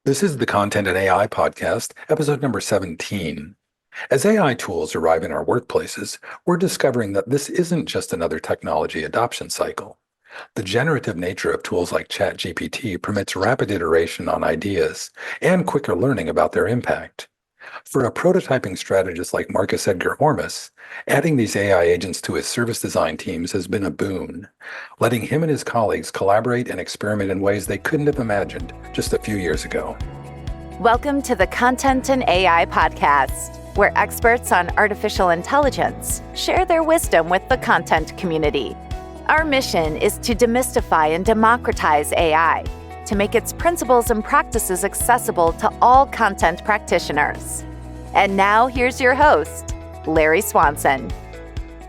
This is the Content and AI podcast, episode number 17. As AI tools arrive in our workplaces, we're discovering that this isn't just another technology adoption cycle. The generative nature of tools like ChatGPT permits rapid iteration on ideas and quicker learning about their impact. For a prototyping strategist like Markus Edgar Hormess, adding these AI agents to his service design teams has been a boon, letting him and his colleagues collaborate and experiment in ways they couldn't have imagined just a few years ago. Welcome to the Content and AI podcast, where experts on artificial intelligence share their wisdom with the content community. Our mission is to demystify and democratize AI, to make its principles and practices accessible to all content practitioners. And now here's your host, Larry Swanson.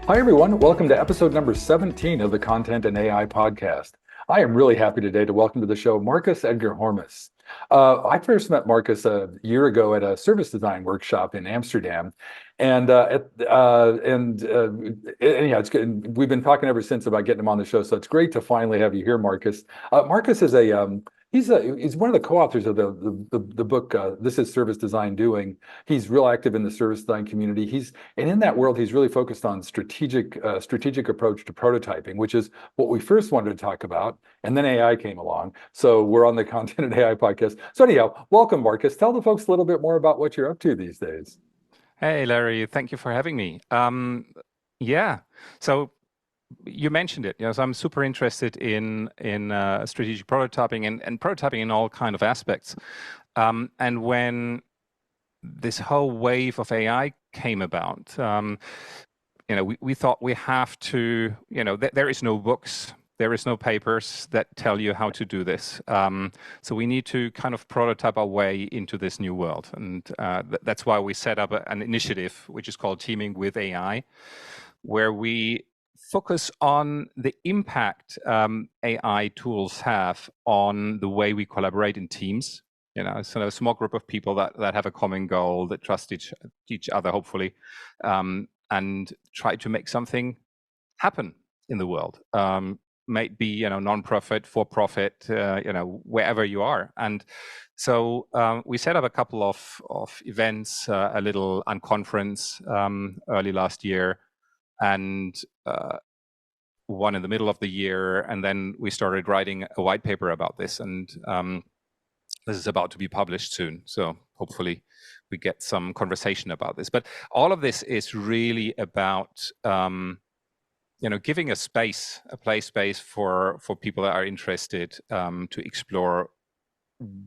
Hi, everyone. Welcome to episode number 17 of the Content and AI podcast. I am really happy today to welcome to the show Markus Edgar Hormess. I first met Markus a year ago at a service design workshop in Amsterdam, and yeah, it's good. We've been talking ever since about getting him on the show, so it's great to finally have you here, Markus. Markus is he's one of the co-authors of the book This is Service Design Doing. He's real active in the service design community. And in that world, he's really focused on strategic approach to prototyping, which is what we first wanted to talk about, and then AI came along. So we're on the Content and AI podcast. So anyhow, welcome, Markus. Tell the folks a little bit more about what you're up to these days. Hey, Larry, thank you for having me. Yeah, so you mentioned it. So I'm super interested in strategic prototyping and prototyping in all kind of aspects. And when this whole wave of AI came about, we thought we have to. There is no books. There is no papers that tell you how to do this. So we need to kind of prototype our way into this new world. And that's why we set up an initiative, which is called Teaming with AI, where we focus on the impact AI tools have on the way we collaborate in teams. So a small group of people that have a common goal, that trust each other, hopefully, and try to make something happen in the world. Might be non-profit, for-profit, wherever you are. And so we set up a couple of events, a little unconference early last year, and one in the middle of the year, and then we started writing a white paper about this, and this is about to be published soon. So hopefully we get some conversation about this. But all of this is really about giving a play space for people that are interested to explore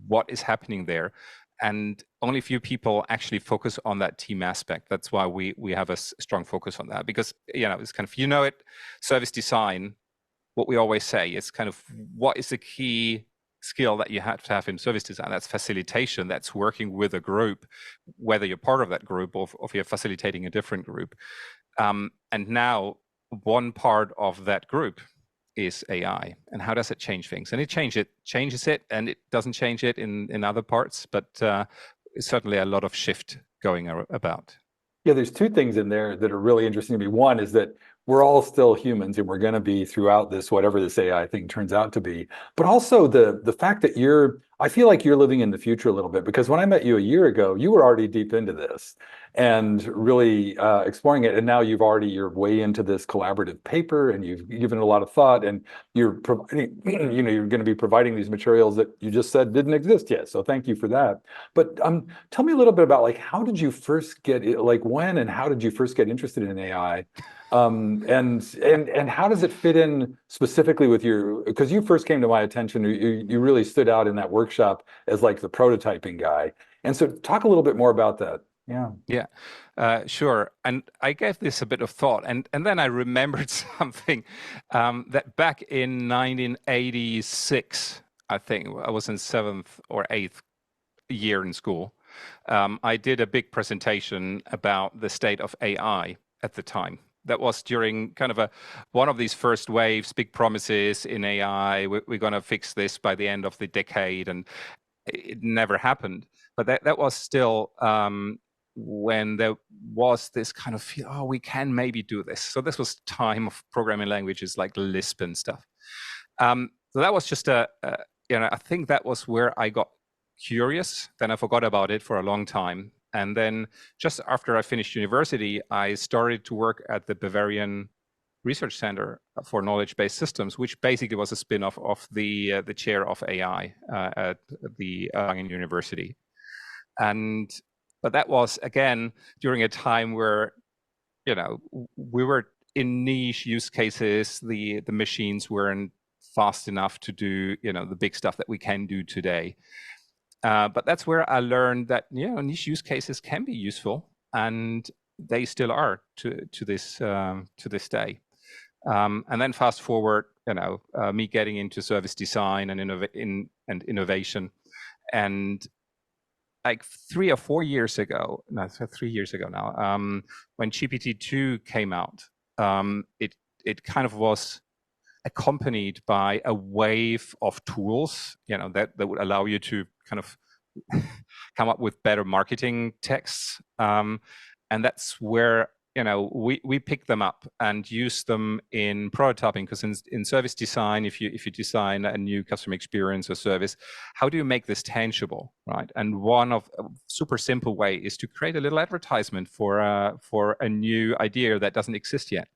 what is happening there. And only a few people actually focus on that team aspect. That's why we have a strong focus on that, because it's kind of service design. What we always say is kind of what is the key skill that you have to have in service design. That's facilitation. That's working with a group, whether you're part of that group or if you're facilitating a different group. And now one part of that group is AI, and how does it change things? And it changes it, and it doesn't change it in other parts, but certainly a lot of shift going about. Yeah, there's two things in there that are really interesting to me. One is that we're all still humans, and we're going to be throughout this, whatever this AI thing turns out to be. But also the fact that I feel like you're living in the future a little bit, because when I met you a year ago, you were already deep into this and really exploring it. And now you're way into this collaborative paper, and you've given it a lot of thought, and you're providing, you're going to be providing these materials that you just said didn't exist yet. So thank you for that. But tell me a little bit about how did you first when and how did you first get interested in AI? And how does it fit in specifically with because you first came to my attention, you really stood out in that workshop as the prototyping guy. And so talk a little bit more about that. Yeah, sure. And I gave this a bit of thought, and then I remembered something that back in 1986, I think I was in 7th or 8th year in school. I did a big presentation about the state of AI at the time. That was during kind of one of these first waves, big promises in AI. We're going to fix this by the end of the decade, and it never happened. But that was still when there was this kind of feel, oh, we can maybe do this. So this was time of programming languages like Lisp and stuff. So that was just I think that was where I got curious. Then I forgot about it for a long time. And then just after I finished university, I started to work at the Bavarian Research Center for Knowledge-Based Systems, which basically was a spin-off of the chair of AI at the Erlangen University. But that was, again, during a time where, we were in niche use cases. The machines weren't fast enough to do, the big stuff that we can do today. But that's where I learned that, niche use cases can be useful, and they still are to this day. And then fast forward, me getting into service design and innovation, and like 3 or 4 years ago, no, 3 years ago now, when GPT-2 came out, it kind of was accompanied by a wave of tools, that would allow you to kind of come up with better marketing texts, and that's where we pick them up and use them in prototyping, because in service design, if you design a new customer experience or service, how do you make this tangible, right? And one of a super simple way is to create a little advertisement for a new idea that doesn't exist yet.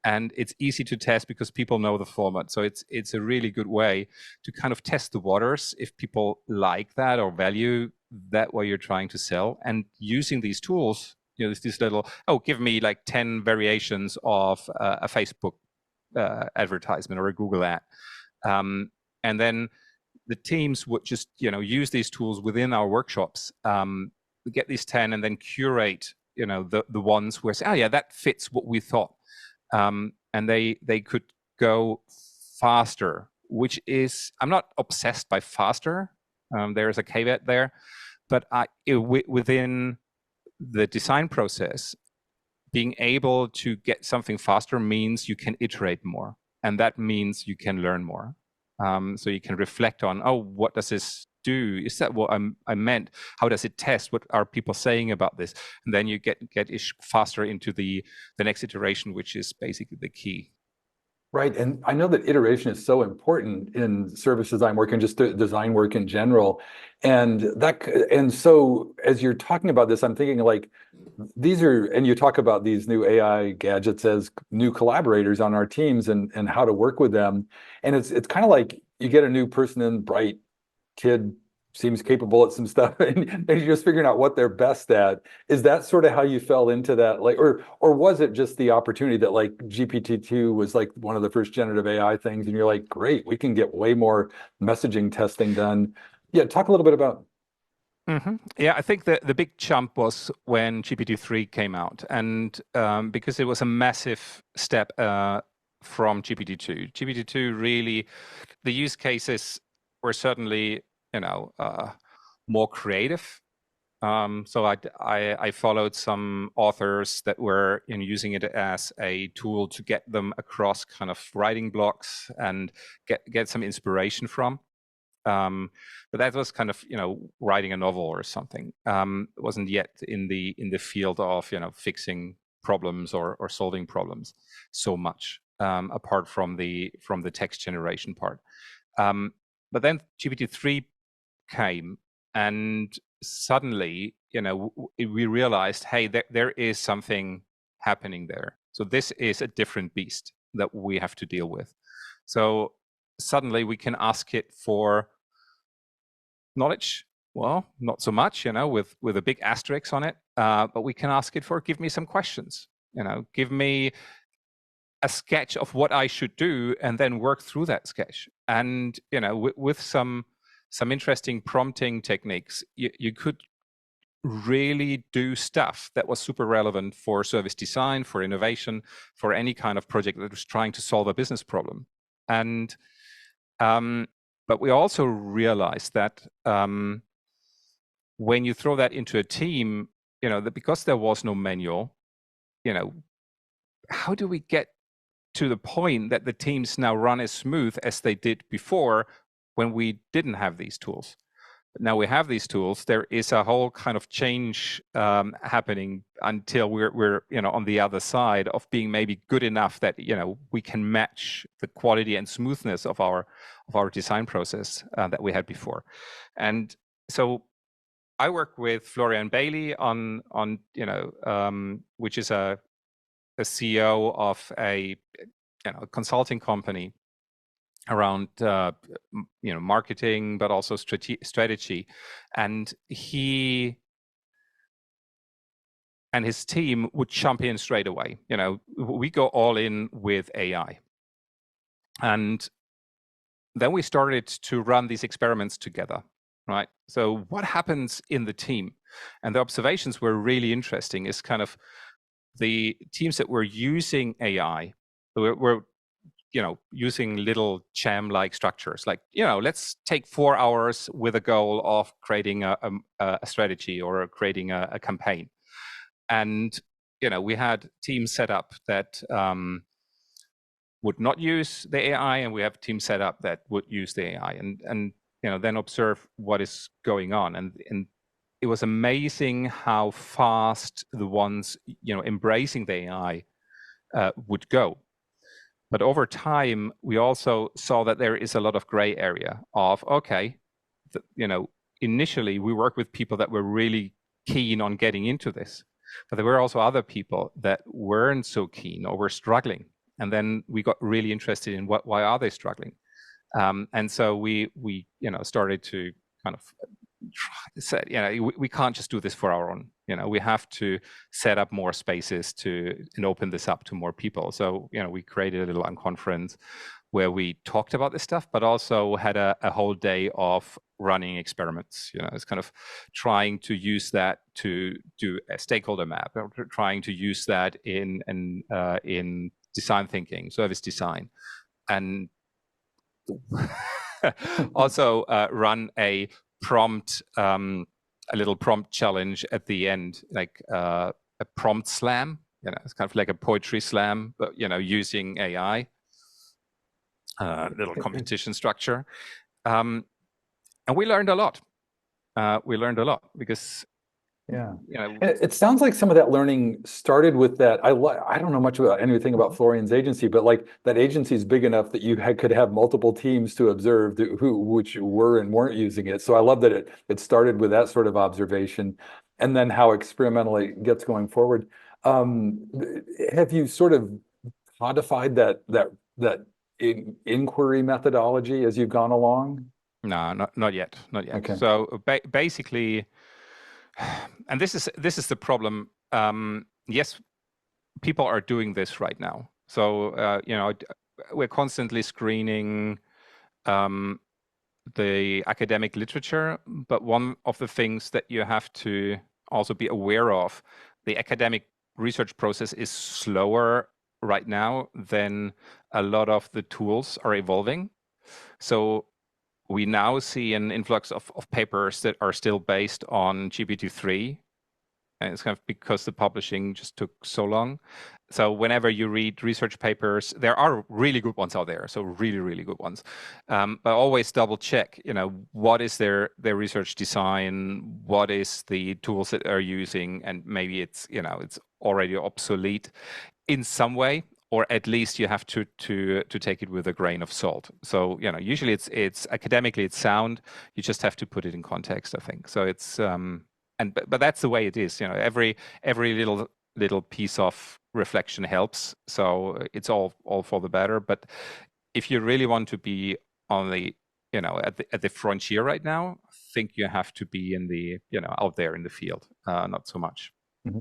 And it's easy to test because people know the format. So it's a really good way to kind of test the waters if people like that or value that what you're trying to sell. And using these tools, this little, give me like 10 variations of a Facebook advertisement or a Google ad. And then the teams would just, use these tools within our workshops, get these 10 and then curate, the ones where say, oh yeah, that fits what we thought. And they could go faster, which is, I'm not obsessed by faster. There's a caveat there, but within the design process, being able to get something faster means you can iterate more, and that means you can learn more. So you can reflect on, what does this do? Is that what I meant? How does it test? What are people saying about this? And then you get faster into the next iteration, which is basically the key. Right. And I know that iteration is so important in service design work and just design work in general. And so as you're talking about this, I'm thinking like and you talk about these new AI gadgets as new collaborators on our teams and how to work with them. And it's kind of like you get a new person in, bright kid, seems capable at some stuff, and you're just figuring out what they're best at. Is that sort of how you fell into that? Like, or was it just the opportunity that like GPT-2 was like one of the first generative AI things, and you're like, great, we can get way more messaging testing done. Yeah, talk a little bit about. Mm-hmm. Yeah, I think the big jump was when GPT-3 came out, and because it was a massive step from GPT-2. GPT-2 really, the use cases were certainly more creative. So I followed some authors that were using it as a tool to get them across kind of writing blocks and get some inspiration from. But that was kind of writing a novel or something. It wasn't yet in the field of fixing problems or solving problems so much, apart from the text generation part. But then GPT-3 came, and suddenly, we realized, hey, there is something happening there. So this is a different beast that we have to deal with. So suddenly we can ask it for knowledge. Well, not so much, with a big asterisk on it, but we can ask it for, give me some questions, give me a sketch of what I should do, and then work through that sketch. And, with some interesting prompting techniques, you could really do stuff that was super relevant for service design, for innovation, for any kind of project that was trying to solve a business problem. And but we also realized that when you throw that into a team, that because there was no manual, how do we get to the point that the teams now run as smooth as they did before when we didn't have these tools? But now we have these tools. There is a whole kind of change happening until we're on the other side of being maybe good enough that we can match the quality and smoothness of our design process that we had before. And so I work with Florian Bailey on which is a CEO of a consulting company around marketing, but also strategy, and he and his team would jump in straight away. We go all in with AI, and then we started to run these experiments together, right? So what happens in the team? And the observations were really interesting. Is kind of the teams that were using AI were using little jam-like structures, like, let's take 4 hours with a goal of creating a strategy or creating a campaign. And, we had teams set up that would not use the AI, and we have teams set up that would use the AI, and then observe what is going on. And it was amazing how fast the ones, embracing the AI would go. But over time, we also saw that there is a lot of gray area of, initially we worked with people that were really keen on getting into this, but there were also other people that weren't so keen or were struggling. And then we got really interested in why are they struggling? And so we started to kind of said, we can't just do this for our own. We have to set up more spaces and open this up to more people. So we created a little conference where we talked about this stuff, but also had a whole day of running experiments. It's kind of trying to use that to do a stakeholder map, or trying to use that in design thinking, service design, and also run a little prompt challenge at the end, like a prompt slam. It's kind of like a poetry slam, but using AI, little competition structure, and we learned a lot. Because it sounds like some of that learning started with that. I don't know much about anything about Florian's agency, but like that agency is big enough that you could have multiple teams to observe which were and weren't using it. So I love that it started with that sort of observation, and then how experimentally it gets going forward. Have you sort of codified that inquiry methodology as you've gone along? No, not yet. Okay. So basically, and this is the problem. Yes, people are doing this right now. So we're constantly screening the academic literature, but one of the things that you have to also be aware of, the academic research process is slower right now than a lot of the tools are evolving. So we now see an influx of papers that are still based on GPT-3, and it's kind of because the publishing just took so long. So whenever you read research papers, there are really good ones out there, so really, really good ones. But always double check, what is their research design, what is the tools that they're using, and maybe it's already obsolete in some way, or at least you have to take it with a grain of salt. So usually it's academically it's sound. You just have to put it in context, I think. So it's but that's the way it is. Every little piece of reflection helps. So it's all for the better. But if you really want to be on the at the frontier right now, I think you have to be in the out there in the field, not so much.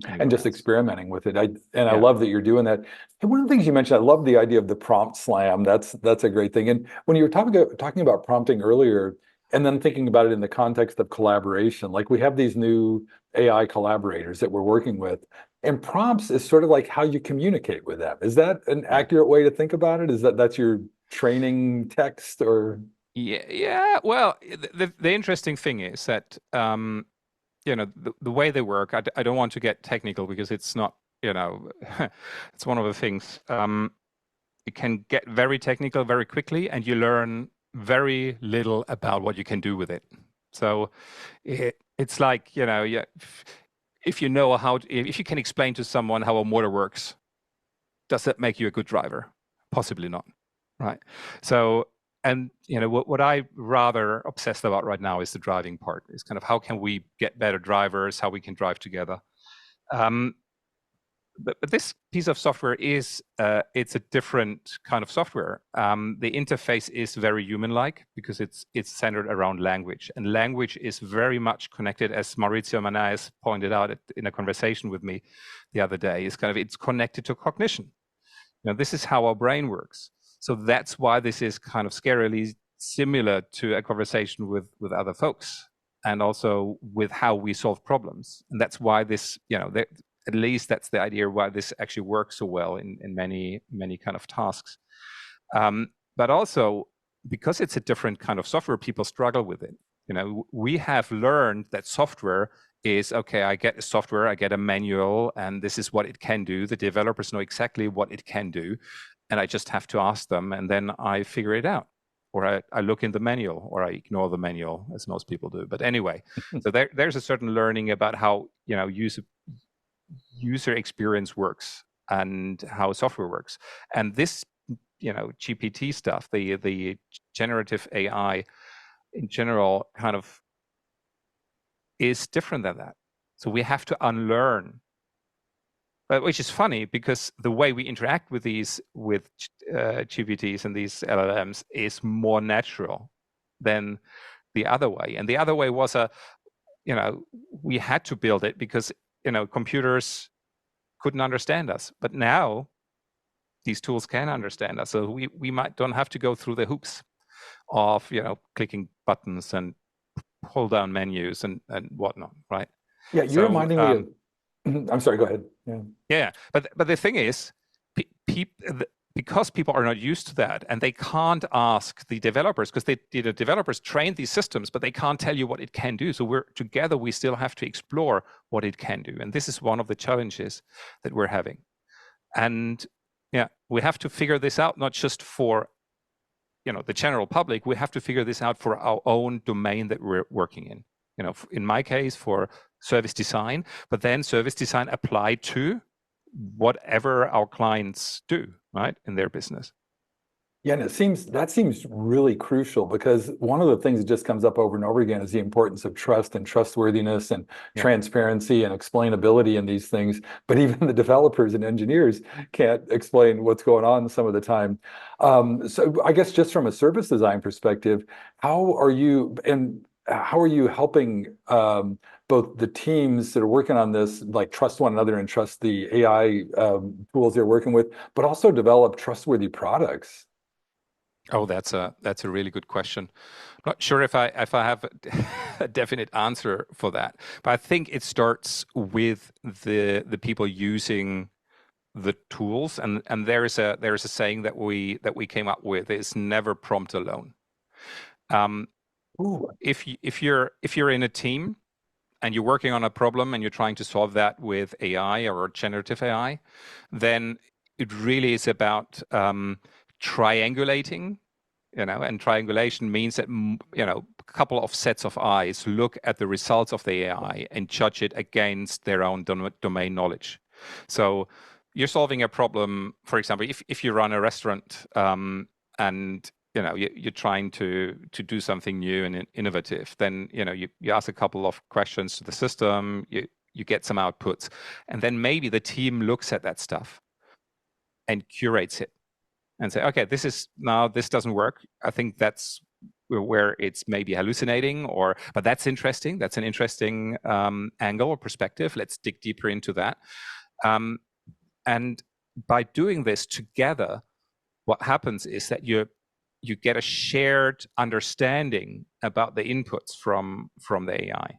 And just experimenting with it. I love that you're doing that. And one of the things you mentioned, I love the idea of the prompt slam. That's a great thing. And when you were talking about prompting earlier, and then thinking about it in the context of collaboration, like we have these new AI collaborators that we're working with, and prompts is sort of like how you communicate with them. Is that an accurate way to think about it? Is that's your training text, or? Yeah. Well, the interesting thing is that the way they work, I don't want to get technical because it's not, it's one of the things. It can get very technical very quickly, and you learn very little about what you can do with it. So it's like, if you know if you can explain to someone how a motor works, does that make you a good driver? Possibly not, right? So and what I rather obsessed about right now is the driving part. Is kind of how can we get better drivers, how we can drive together. But this piece of software is it's a different kind of software. The interface is very human-like because it's centered around language, and language is very much connected, as Maurizio Manais pointed out in a conversation with me the other day. It's connected to cognition. This is how our brain works. So that's why this is kind of scarily similar to a conversation with other folks, and also with how we solve problems. And that's why this, at least that's the idea why this actually works so well in many kind of tasks. But also because it's a different kind of software, people struggle with it. We have learned that software is, okay, I get a software, I get a manual, and this is what it can do. The developers know exactly what it can do, and I just have to ask them, and then I figure it out. Or I look in the manual, or I ignore the manual, as most people do. But anyway, so there's a certain learning about how user experience works and how software works. And this, GPT stuff, the generative AI in general, kind of is different than that. So we have to unlearn, which is funny because the way we interact with GPTs and these LLMs is more natural than the other way. And the other way was we had to build it because computers couldn't understand us, but now these tools can understand us. So we don't have to go through the hoops of clicking buttons and pull down menus and whatnot, right? Yeah, you're reminding me of. I'm sorry. Go ahead. Yeah, but the thing is, because people are not used to that, and they can't ask the developers, because the developers train these systems, but they can't tell you what it can do. So we still have to explore what it can do, and this is one of the challenges that we're having. And we have to figure this out, not just for the general public. We have to figure this out for our own domain that we're working in. In my case, for service design, but then service design applied to whatever our clients do, right, in their business. Yeah, and that seems really crucial, because one of the things that just comes up over and over again is the importance of trust and trustworthiness and transparency and explainability in these things. But even the developers and engineers can't explain what's going on some of the time. So I guess just from a service design perspective, how are you helping both the teams that are working on this, like, trust one another and trust the AI tools they're working with, but also develop trustworthy products? Oh, that's a really good question. I'm not sure if I have a definite answer for that, but I think it starts with the people using the tools, and there is a saying that we came up with is never prompt alone. If you're in a team and you're working on a problem and you're trying to solve that with AI or generative AI, then it really is about triangulating, and triangulation means that, a couple of sets of eyes look at the results of the AI and judge it against their own domain knowledge. So you're solving a problem, for example, if you run a restaurant, and you're trying to do something new and innovative, then you ask a couple of questions to the system, you get some outputs, and then maybe the team looks at that stuff and curates it and say, okay, this doesn't work. I think that's where it's maybe hallucinating, but that's interesting. That's an interesting angle or perspective. Let's dig deeper into that. And by doing this together, what happens is that you get a shared understanding about the inputs from the AI.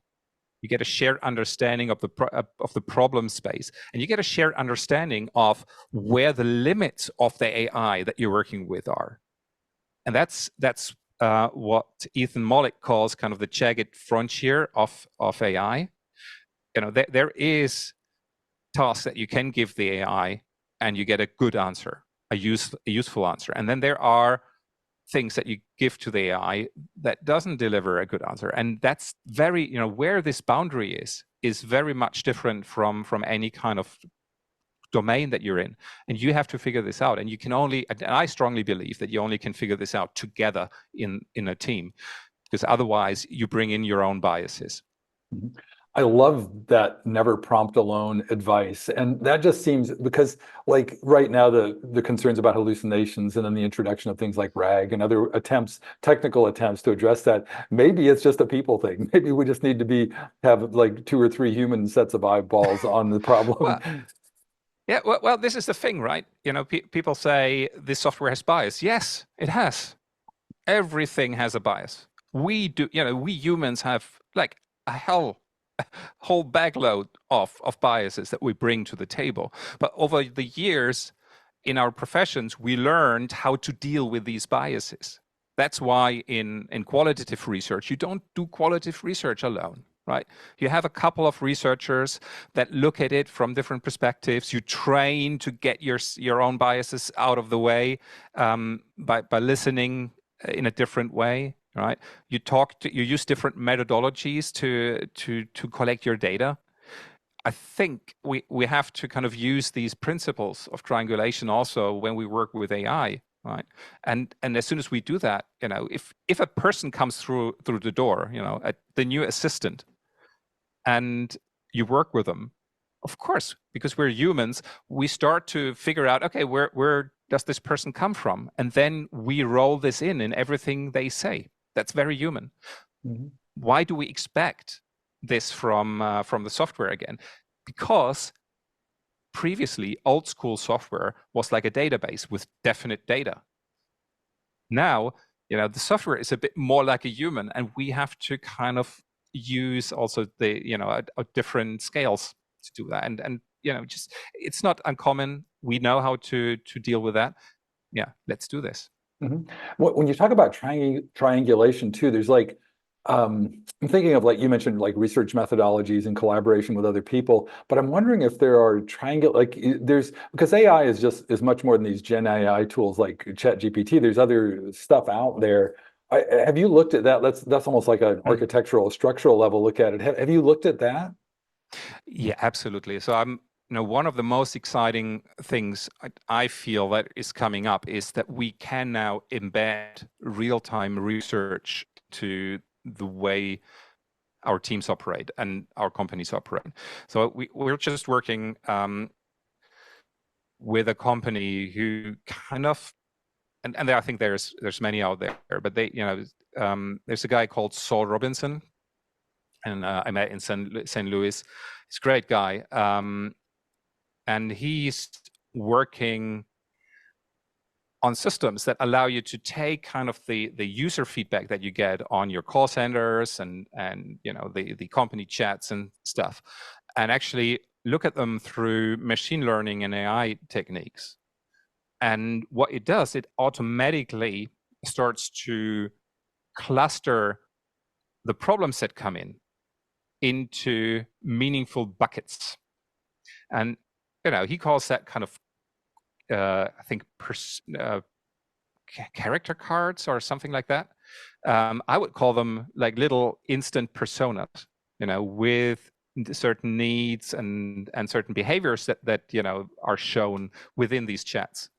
You get a shared understanding of the problem space, and you get a shared understanding of where the limits of the AI that you're working with are. And that's what Ethan Mollick calls kind of the jagged frontier of AI. There is tasks that you can give the AI, and you get a good answer, a useful answer, and then there are things that you give to the AI that doesn't deliver a good answer. And that's very, where this boundary is very much different from any kind of domain that you're in, and you have to figure this out. And you can only, and I strongly believe that you only can figure this out together in a team, because otherwise you bring in your own biases. Mhm. I love that never prompt alone advice. And that just seems, because like right now, the concerns about hallucinations and then the introduction of things like RAG and other attempts, technical attempts to address that, maybe it's just a people thing. Maybe we just need to have like 2 or 3 human sets of eyeballs on the problem. Well, yeah, well, this is the thing, right? People say this software has bias. Yes, it has. Everything has a bias. We do, we humans have like a whole bagload of biases that we bring to the table. But over the years in our professions, we learned how to deal with these biases. That's why in qualitative research, you don't do qualitative research alone, right? You have a couple of researchers that look at it from different perspectives. You train to get your own biases out of the way by listening in a different way, right? You use different methodologies to collect your data. I think we have to kind of use these principles of triangulation also when we work with AI, right? And as soon as we do that, if a person comes through the door, the new assistant, and you work with them, of course, because we're humans, we start to figure out, okay, where does this person come from? And then we roll this in everything they say. That's very human. Mm-hmm. Why do we expect this from the software again? Because previously, old school software was like a database with definite data. Now, the software is a bit more like a human, and we have to kind of use also the different scales to do that. And just it's not uncommon. We know how to deal with that. Yeah, let's do this. Mm-hmm. When you talk about triangulation too, there's like I'm thinking of, like you mentioned, like research methodologies and collaboration with other people, but I'm wondering if there are because AI is much more than these Gen AI tools like ChatGPT. There's other stuff out there. Have you looked at that? That's almost like an architectural, structural level look at it. Have you looked at that? Yeah, absolutely. So one of the most exciting things I feel that is coming up is that we can now embed real-time research to the way our teams operate and our companies operate. So we're just working with a company who kind of, and I think there's many out there, but there's a guy called Saul Robinson, and I met in St. Louis. He's a great guy, and he's working on systems that allow you to take kind of the user feedback that you get on your call centers and the company chats and stuff, and actually look at them through machine learning and AI techniques. And what it does, it automatically starts to cluster the problems that come into meaningful buckets. And he calls that kind of I think character cards or something like that. I would call them like little instant personas, with certain needs and certain behaviors that are shown within these chats.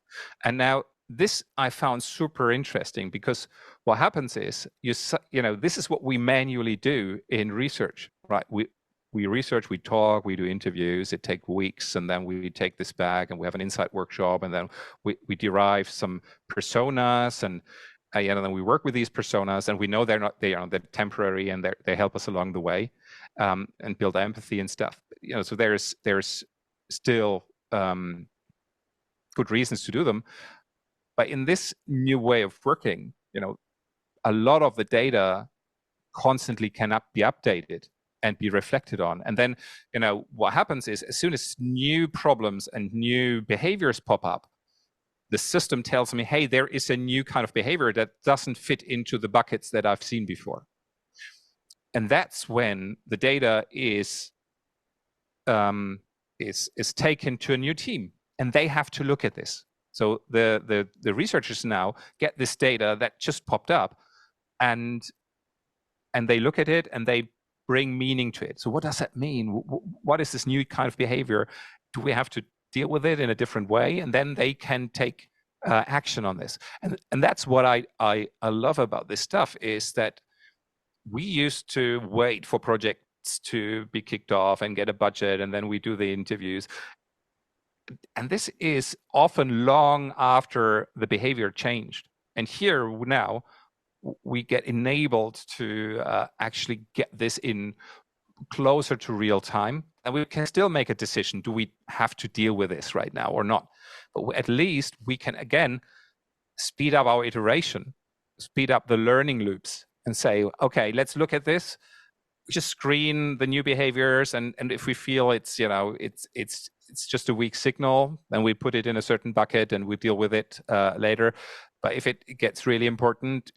And now this I found super interesting, because what happens is this is what we manually do in research, right? We research, we talk, we do interviews, it takes weeks, and then we take this back and we have an insight workshop, and then we derive some personas, and then we work with these personas, and we know they're temporary, and they help us along the way, and build empathy and stuff. So there's still good reasons to do them. But in this new way of working, a lot of the data constantly cannot be updated and be reflected on. And then, what happens is, as soon as new problems and new behaviors pop up, the system tells me, hey, there is a new kind of behavior that doesn't fit into the buckets that I've seen before. And that's when the data is taken to a new team, and they have to look at this. So the researchers now get this data that just popped up, and they look at it and they bring meaning to it. So what does that mean? What is this new kind of behavior? Do we have to deal with it in a different way, and then they can take action on this. And that's what I love about this stuff, is that we used to wait for projects to be kicked off and get a budget, and then we do the interviews. And this is often long after the behavior changed. And here now, we get enabled to actually get this in closer to real time, and we can still make a decision. Do we have to deal with this right now or not? But at least we can, again, speed up our iteration, speed up the learning loops, and say, okay, let's look at this. Just screen the new behaviors, and if we feel it's just a weak signal, then we put it in a certain bucket and we deal with it later. But if it gets really important,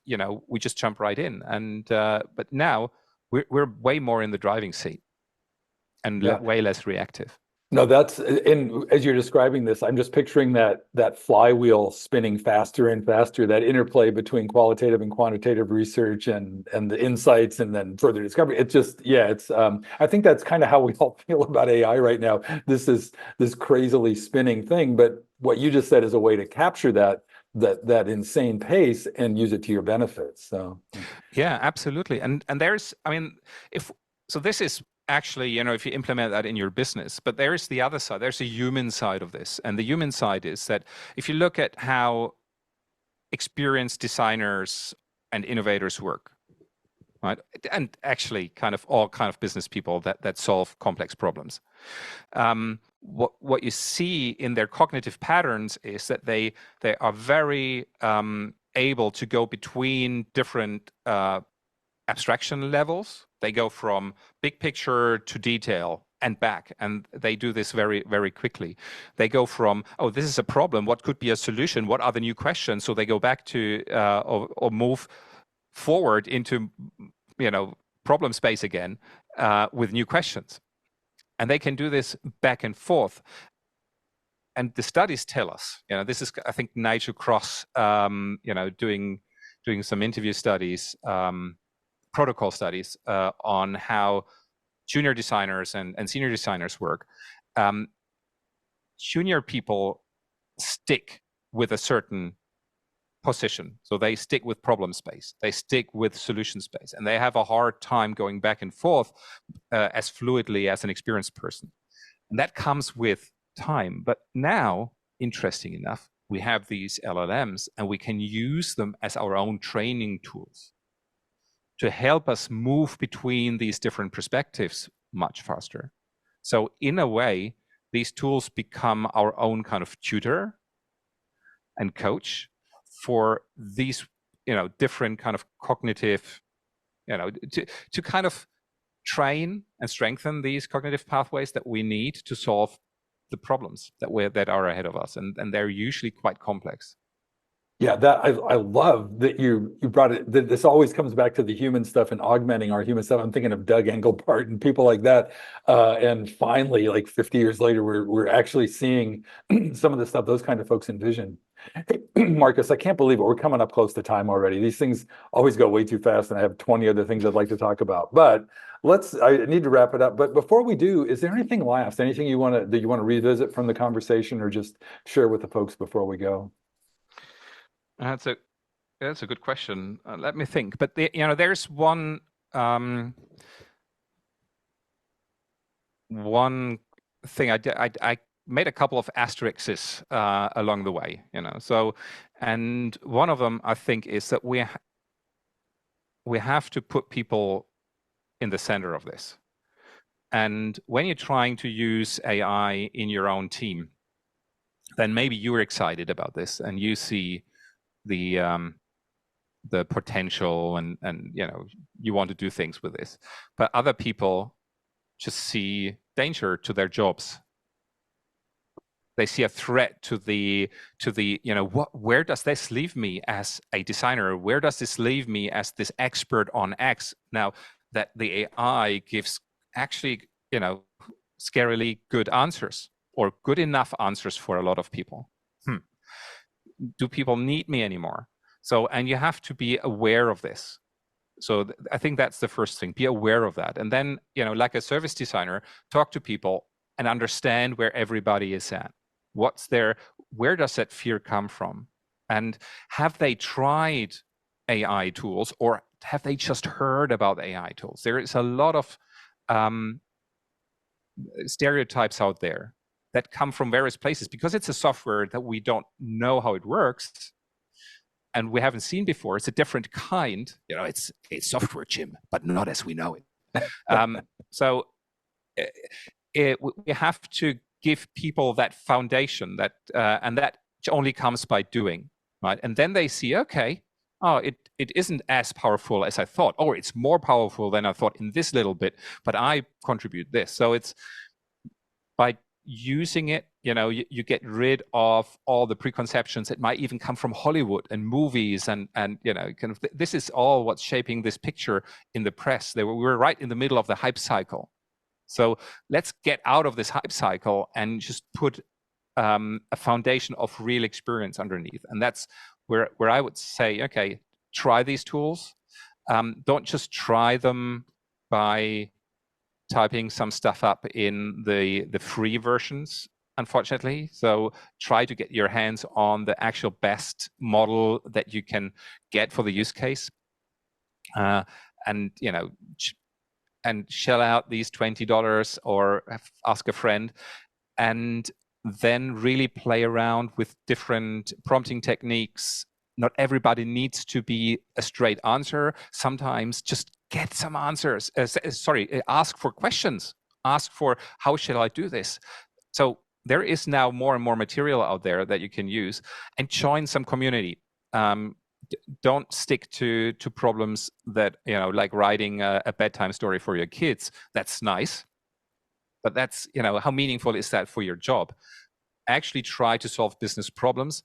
we just jump right in. And but now we're way more in the driving seat and way less reactive. No, and as you're describing this, I'm just picturing that flywheel spinning faster and faster, that interplay between qualitative and quantitative research and the insights and then further discovery. It's just, I think that's kind of how we all feel about AI right now. This is this crazily spinning thing, but what you just said is a way to capture that insane pace and use it to your benefit. So yeah, absolutely. And there's, this is actually, if you implement that in your business, but there's the other side, there's a human side of this. And the human side is that if you look at how experienced designers and innovators work, right? And actually kind of all kind of business people that solve complex problems. What you see in their cognitive patterns is that they are very able to go between different abstraction levels. They go from big picture to detail and back, and they do this very, very quickly. They go from, oh, this is a problem, what could be a solution, what are the new questions? So they go back to or move forward into problem space again with new questions. And they can do this back and forth. And the studies tell us, this is, I think, Nigel Cross, doing some interview studies, protocol studies on how junior designers and senior designers work. Junior people stick with a certain position. So they stick with problem space, they stick with solution space, and they have a hard time going back and forth as fluidly as an experienced person. And that comes with time. But now, interesting enough, we have these LLMs, and we can use them as our own training tools to help us move between these different perspectives much faster. So in a way, these tools become our own kind of tutor and coach for these, different kind of cognitive, to kind of train and strengthen these cognitive pathways that we need to solve the problems that are ahead of us, and they're usually quite complex. Yeah, that I love that you brought it. That this always comes back to the human stuff and augmenting our human stuff. I'm thinking of Doug Engelbart and people like that. And finally, like 50 years later, we're actually seeing some of the stuff those kind of folks envision. Hey, Markus, I can't believe it. We're coming up close to time already. These things always go way too fast, and I have 20 other things I'd like to talk about. But I need to wrap it up. But before we do, is there anything last? Anything you want to revisit from the conversation, or just share with the folks before we go? That's a good question. Let me think. But there's one thing I made a couple of asterisks along the way. So, and one of them I think is that we have to put people in the center of this. And when you're trying to use AI in your own team, then maybe you're excited about this and you see the potential and you want to do things with this, but other people just see danger to their jobs. They see a threat to the where does this leave me as a designer? Where does this leave me as this expert on X? Now that the AI gives actually scarily good answers, or good enough answers for a lot of people. Do people need me anymore? So, and you have to be aware of this. So I think that's the first thing, be aware of that. And then, like a service designer, talk to people and understand where everybody is at. where does that fear come from? And have they tried AI tools, or have they just heard about AI tools? There is a lot of stereotypes out there that come from various places because it's a software that we don't know how it works and we haven't seen before. It's a different kind. It's software, Jim, but not as we know it. So we have to give people that foundation, and that only comes by doing, right? And then they see, okay, it isn't as powerful as I thought, or it's more powerful than I thought in this little bit, but I contribute this. So it's by using it, you get rid of all the preconceptions that might even come from Hollywood and movies, and kind of this is all what's shaping this picture in the press. We're right in the middle of the hype cycle. So let's get out of this hype cycle and just put a foundation of real experience underneath. And that's where I would say, okay, try these tools. Don't just try them by typing some stuff up in the free versions, unfortunately. So try to get your hands on the actual best model that you can get for the use case. And shell out these $20 or ask a friend, and then really play around with different prompting techniques. Not everybody needs to be a straight answer. Sometimes just get some answers. Ask for questions. Ask for, how shall I do this? So there is now more and more material out there that you can use, and join some community. Don't stick to problems that, like writing a bedtime story for your kids. That's nice, but that's, how meaningful is that for your job? Actually try to solve business problems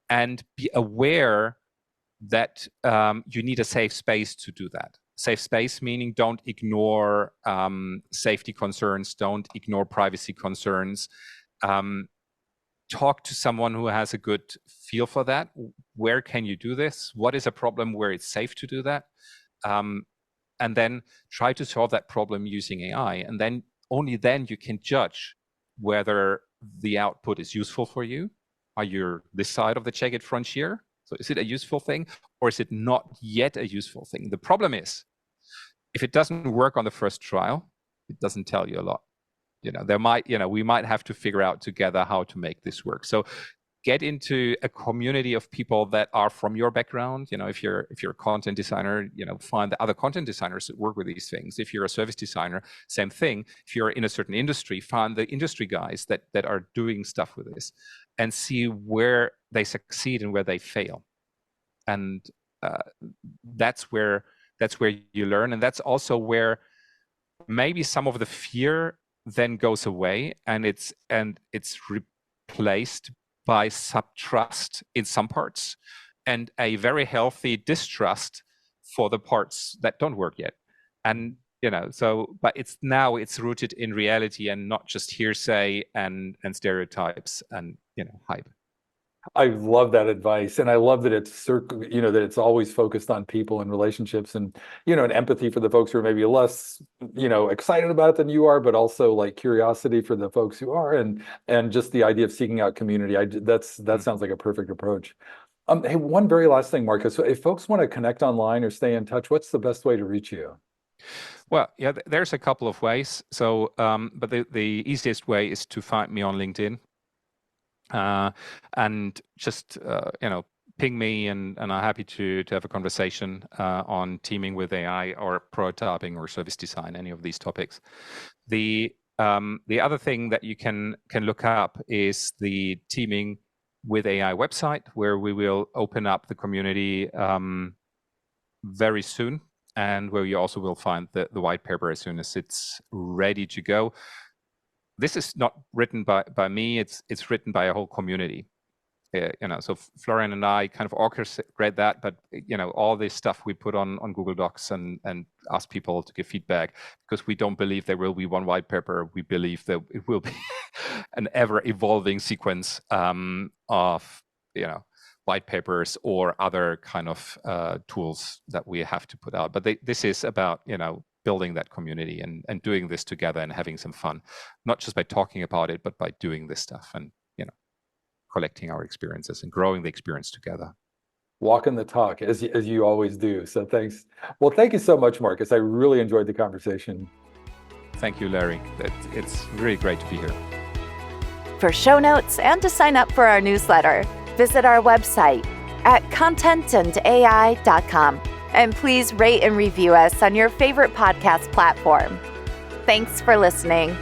and be aware that you need a safe space to do that. Safe space meaning don't ignore safety concerns, don't ignore privacy concerns. Talk to someone who has a good feel for that. Where can you do this? What is a problem where it's safe to do that? And then try to solve that problem using AI. And then only then you can judge whether the output is useful for you. Are you this side of the jagged frontier? So is it a useful thing, or is it not yet a useful thing? The problem is, if it doesn't work on the first trial, it doesn't tell you a lot. We might have to figure out together how to make this work. So get into a community of people that are from your background. If you're a content designer, find the other content designers that work with these things. If you're a service designer, same thing. If you're in a certain industry, find the industry guys that are doing stuff with this, and see where they succeed and where they fail. And that's where you learn, and that's also where maybe some of the fear then goes away, and it's replaced by some trust in some parts, and a very healthy distrust for the parts that don't work yet. And but it's rooted in reality and not just hearsay and stereotypes and hype. I love that advice, and I love that that it's always focused on people and relationships, and and empathy for the folks who are maybe less excited about it than you are, but also like curiosity for the folks who are, and just the idea of seeking out community. That sounds like a perfect approach. Hey, one very last thing, Markus. So if folks want to connect online or stay in touch, what's the best way to reach you? Well, yeah, there's a couple of ways. So, but the easiest way is to find me on LinkedIn. And just ping me, and I'm happy to have a conversation on teaming with AI or prototyping or service design, any of these topics. The other thing that you can look up is the Teaming with AI website, where we will open up the community very soon, and where you also will find the white paper as soon as it's ready to go. This is not written by me, it's written by a whole community. So Florian and I kind of orchestrate that, but all this stuff we put on Google Docs and ask people to give feedback, because we don't believe there will be one white paper. We believe that it will be an ever evolving sequence of white papers or other kind of tools that we have to put out. But this is about building that community and doing this together and having some fun, not just by talking about it, but by doing this stuff. And collecting our experiences and growing the experience together. Walking the talk, as you always do. So thanks. Well, thank you so much, Markus. I really enjoyed the conversation. Thank you, Larry. It's really great to be here. For show notes and to sign up for our newsletter, visit our website at contentandai.com. And please rate and review us on your favorite podcast platform. Thanks for listening.